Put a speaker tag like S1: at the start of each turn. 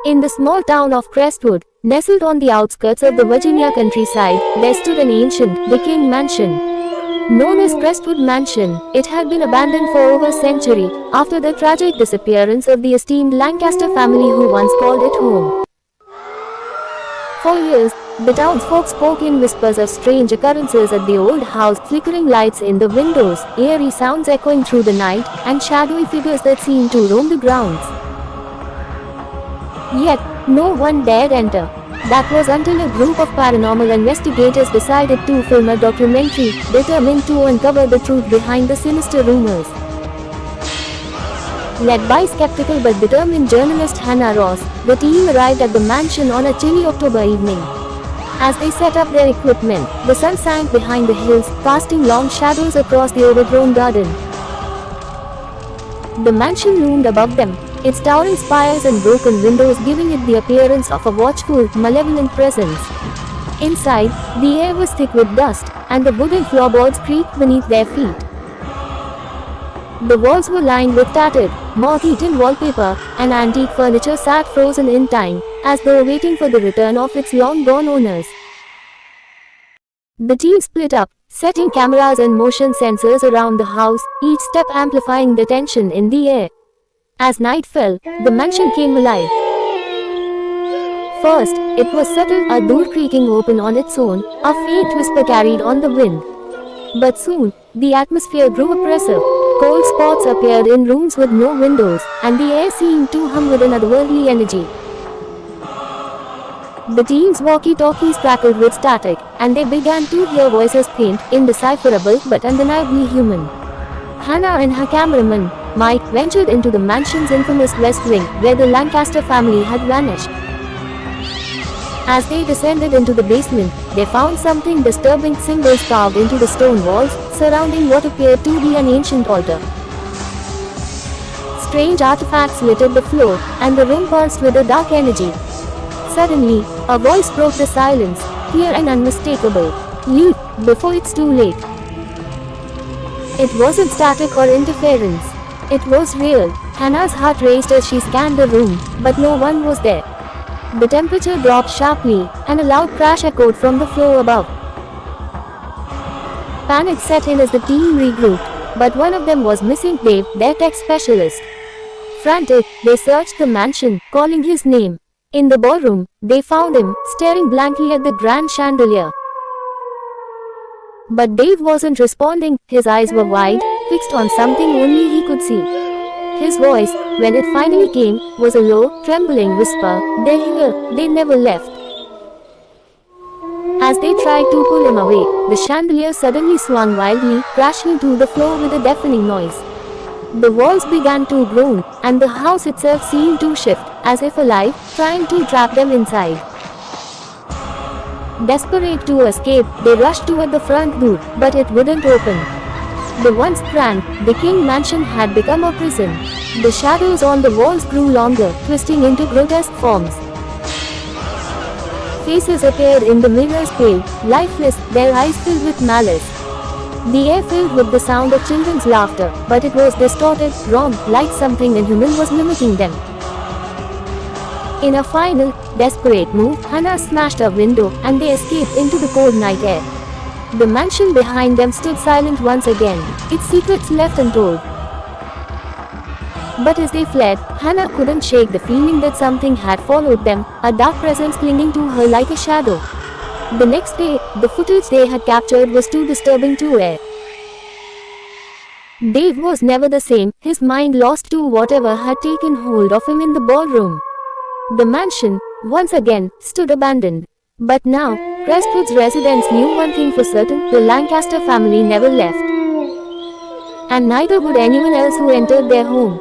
S1: In the small town of Crestwood, nestled on the outskirts of the Virginia countryside, there stood an ancient, decaying mansion. Known as Crestwood Mansion, it had been abandoned for over a century, after the tragic disappearance of the esteemed Lancaster family who once called it home. For years, the townsfolk spoke in whispers of strange occurrences at the old house, flickering lights in the windows, eerie sounds echoing through the night, and shadowy figures that seemed to roam the grounds. Yet, no one dared enter. That was until a group of paranormal investigators decided to film a documentary, determined to uncover the truth behind the sinister rumors. Led by skeptical but determined journalist Hannah Ross, the team arrived at the mansion on a chilly October evening. As they set up their equipment, the sun sank behind the hills, casting long shadows across the overgrown garden. The mansion loomed above them, its towering spires and broken windows giving it the appearance of a watchful, malevolent presence. Inside, the air was thick with dust, and the wooden floorboards creaked beneath their feet. The walls were lined with tattered, moth-eaten wallpaper, and antique furniture sat frozen in time, as though waiting for the return of its long-gone owners. The team split up, setting cameras and motion sensors around the house, each step amplifying the tension in the air. As night fell, the mansion came alive. First, it was subtle, a door creaking open on its own, a faint whisper carried on the wind. But soon, the atmosphere grew oppressive. Cold spots appeared in rooms with no windows, and the air seemed to hum with an otherworldly energy. The team's walkie-talkies crackled with static, and they began to hear voices faint, indecipherable but undeniably human. Hannah and her cameraman, Mike, ventured into the mansion's infamous West Wing, where the Lancaster family had vanished. As they descended into the basement, they found something disturbing: symbols carved into the stone walls, surrounding what appeared to be an ancient altar. Strange artifacts littered the floor, and the room pulsed with a dark energy. Suddenly, a voice broke the silence, clear and unmistakable. "Leave, before it's too late." It wasn't static or interference. It was real. Hannah's heart raced as she scanned the room, but no one was there. The temperature dropped sharply, and a loud crash echoed from the floor above. Panic set in as the team regrouped, but one of them was missing: Dave, their tech specialist. Frantic, they searched the mansion, calling his name. In the ballroom, they found him, staring blankly at the grand chandelier. But Dave wasn't responding. His eyes were wide, fixed on something only he could see. His voice, when it finally came, was a low, trembling whisper: "They're here, they never left." As they tried to pull him away, the chandelier suddenly swung wildly, crashing to the floor with a deafening noise. The walls began to groan, and the house itself seemed to shift, as if alive, trying to trap them inside. Desperate to escape, they rushed toward the front door, but it wouldn't open. The once grand, decaying mansion had become a prison. The shadows on the walls grew longer, twisting into grotesque forms. Faces appeared in the mirrors, pale, lifeless, their eyes filled with malice. The air filled with the sound of children's laughter, but it was distorted, wrong, like something inhuman was mimicking them. In a final, desperate move, Hannah smashed a window, and they escaped into the cold night air. The mansion behind them stood silent once again, its secrets left untold. But as they fled, Hannah couldn't shake the feeling that something had followed them, a dark presence clinging to her like a shadow. The next day, the footage they had captured was too disturbing to air. Dave was never the same, his mind lost to whatever had taken hold of him in the ballroom. The mansion, once again, stood abandoned. But now, Crestwood's residents knew one thing for certain: the Lancaster family never left. And neither would anyone else who entered their home.